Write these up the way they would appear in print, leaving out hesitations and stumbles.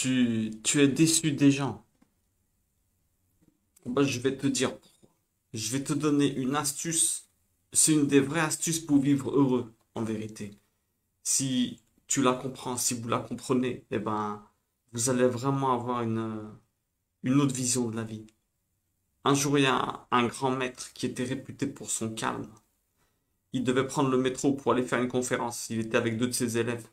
Tu es déçu des gens. Bah, je vais te dire pourquoi. Je vais te donner une astuce. C'est une des vraies astuces pour vivre heureux, en vérité. Si tu la comprends, si vous la comprenez, eh ben, vous allez vraiment avoir une autre vision de la vie. Un jour, il y a un grand maître qui était réputé pour son calme. Il devait prendre le métro pour aller faire une conférence. Il était avec deux de ses élèves.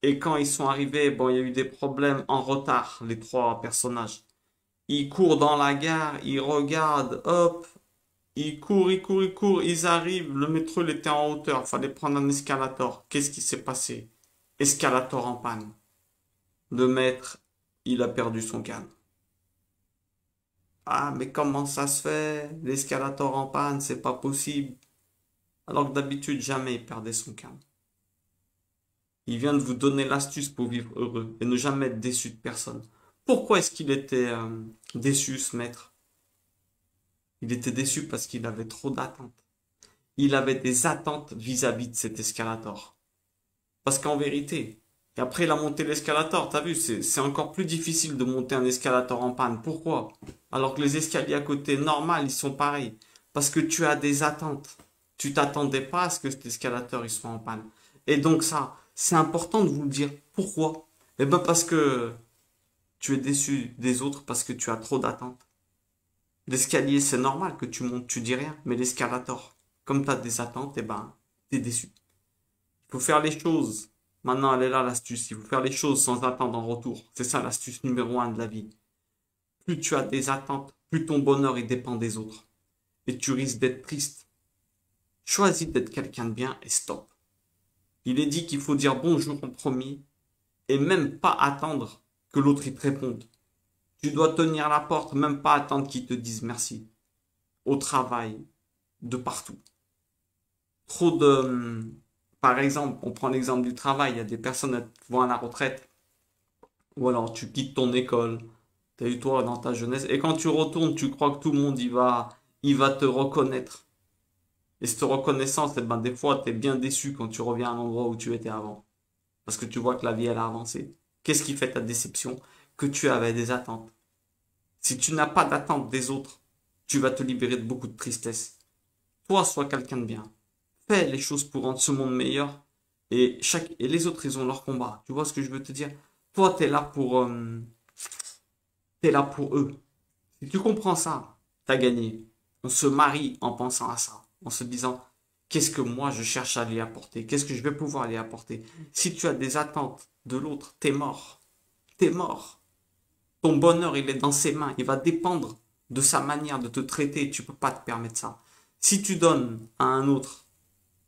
Et quand ils sont arrivés, bon, il y a eu des problèmes en retard, les trois personnages. Ils courent dans la gare, ils regardent, hop, ils courent, ils arrivent. Le métro, il était en hauteur, fallait prendre un escalator. Qu'est-ce qui s'est passé? Escalator en panne. Le maître, il a perdu son calme. Ah, mais comment ça se fait? L'escalator en panne, c'est pas possible. Alors que d'habitude, jamais il perdait son calme. Il vient de vous donner l'astuce pour vivre heureux et ne jamais être déçu de personne. Pourquoi est-ce qu'il était déçu, ce maître? Il était déçu parce qu'il avait trop d'attentes. Il avait des attentes vis-à-vis de cet escalator. Parce qu'en vérité, et après il a monté l'escalator, t'as vu, c'est encore plus difficile de monter un escalator en panne. Pourquoi? Alors que les escaliers à côté, normal, ils sont pareils. Parce que tu as des attentes. Tu t'attendais pas à ce que cet escalator il soit en panne. Et donc ça, c'est important de vous le dire. Pourquoi? Eh ben parce que tu es déçu des autres parce que tu as trop d'attentes. L'escalier, c'est normal que tu montes, tu dis rien. Mais l'escalator, comme tu as des attentes, eh ben, t'es déçu. Il faut faire les choses. Maintenant, elle est là, l'astuce. Il faut faire les choses sans attendre en retour. C'est ça l'astuce numéro un de la vie. Plus tu as des attentes, plus ton bonheur il dépend des autres. Et tu risques d'être triste. Choisis d'être quelqu'un de bien et stop. Il est dit qu'il faut dire bonjour en premier et même pas attendre que l'autre il te réponde. Tu dois tenir la porte, même pas attendre qu'il te dise merci. Au travail, de partout. Trop de... Par exemple, on prend l'exemple du travail, il y a des personnes qui vont à la retraite, ou alors tu quittes ton école, tu as eu toi dans ta jeunesse, et quand tu retournes, tu crois que tout le monde il va te reconnaître. Et cette reconnaissance, eh ben, des fois, tu es bien déçu quand tu reviens à l'endroit où tu étais avant. Parce que tu vois que la vie, elle a avancé. Qu'est-ce qui fait ta déception? Que tu avais des attentes. Si tu n'as pas d'attente des autres, tu vas te libérer de beaucoup de tristesse. Toi, sois quelqu'un de bien. Fais les choses pour rendre ce monde meilleur. Et les autres, ils ont leur combat. Tu vois ce que je veux te dire? Toi, t'es là pour eux. Si tu comprends ça, t'as gagné. On se marie en pensant à ça, en se disant, qu'est-ce que moi je cherche à lui apporter? Qu'est-ce que je vais pouvoir lui apporter? Si tu as des attentes de l'autre, t'es mort. T'es mort. Ton bonheur, il est dans ses mains. Il va dépendre de sa manière de te traiter. Tu peux pas te permettre ça. Si tu donnes à un autre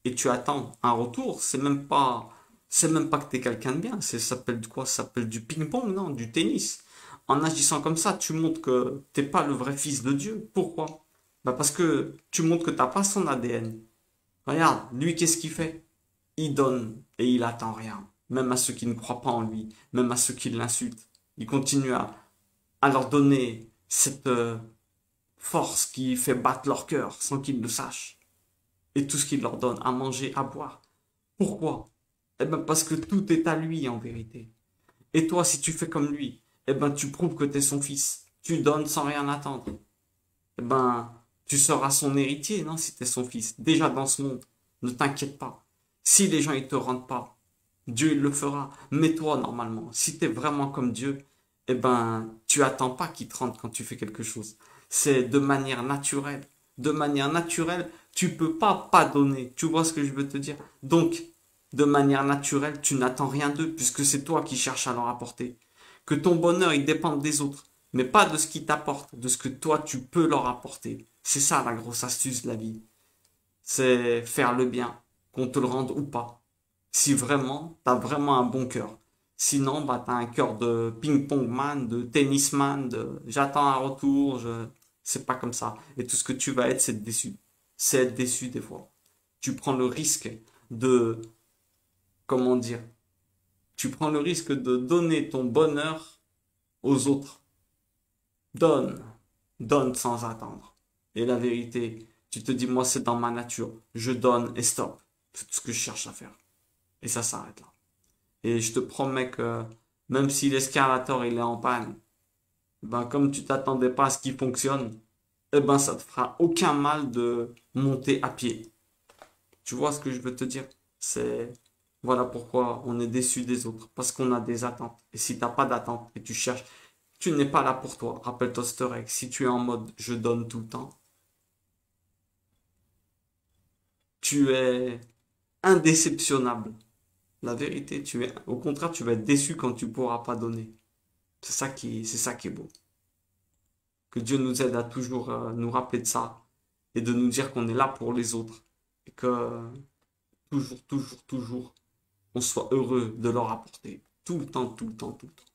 et tu attends un retour, c'est même pas que tu es quelqu'un de bien. Ça s'appelle de quoi? Ça s'appelle du ping-pong, non? Du tennis. En agissant comme ça, tu montres que t'es pas le vrai fils de Dieu. Pourquoi? Bah parce que tu montres que t'as pas son ADN. Regarde, lui, qu'est-ce qu'il fait? Il donne et il attend rien. Même à ceux qui ne croient pas en lui, même à ceux qui l'insultent. Il continue à leur donner cette force qui fait battre leur cœur sans qu'ils le sachent. Et tout ce qu'il leur donne, à manger, à boire. Pourquoi? Eh ben parce que tout est à lui en vérité. Et toi, si tu fais comme lui, eh ben tu prouves que tu es son fils. Tu donnes sans rien attendre. Eh ben tu seras son héritier, non, si tu es son fils. Déjà dans ce monde, ne t'inquiète pas. Si les gens ils te rendent pas, Dieu il le fera. Mais toi, normalement, si tu es vraiment comme Dieu, eh ben tu attends pas qu'il te rende quand tu fais quelque chose. C'est de manière naturelle. De manière naturelle, tu peux pas donner. Tu vois ce que je veux te dire? Donc, de manière naturelle, tu n'attends rien d'eux puisque c'est toi qui cherches à leur apporter. Que ton bonheur, il dépende des autres, mais pas de ce qu'ils t'apportent, de ce que toi, tu peux leur apporter. C'est ça la grosse astuce de la vie. C'est faire le bien, qu'on te le rende ou pas. Si vraiment, t'as vraiment un bon cœur. Sinon, bah, t'as un cœur de ping-pong man, de tennisman, de j'attends un retour, c'est pas comme ça. Et tout ce que tu vas être, c'est déçu. C'est être déçu des fois. Tu prends le risque de, comment dire, tu prends le risque de donner ton bonheur aux autres. Donne, donne sans attendre. Et la vérité, tu te dis, moi, c'est dans ma nature. Je donne et stop. C'est tout ce que je cherche à faire. Et ça s'arrête là. Et je te promets que Même si l'escalator il est en panne, ben, comme tu t'attendais pas à ce qu'il fonctionne, eh ben, ça te fera aucun mal de monter à pied. Tu vois ce que je veux te dire? C'est, voilà pourquoi on est déçu des autres. Parce qu'on a des attentes. Et si t'as pas d'attente et tu cherches, tu n'es pas là pour toi. Rappelle-toi cette règle. Si tu es en mode je donne tout le temps, tu es indéceptionnable. La vérité, au contraire, tu vas être déçu quand tu pourras pas donner. C'est ça qui est beau. Que Dieu nous aide à toujours nous rappeler de ça et de nous dire qu'on est là pour les autres et que toujours, toujours, toujours, on soit heureux de leur apporter tout le temps, tout le temps, tout le temps.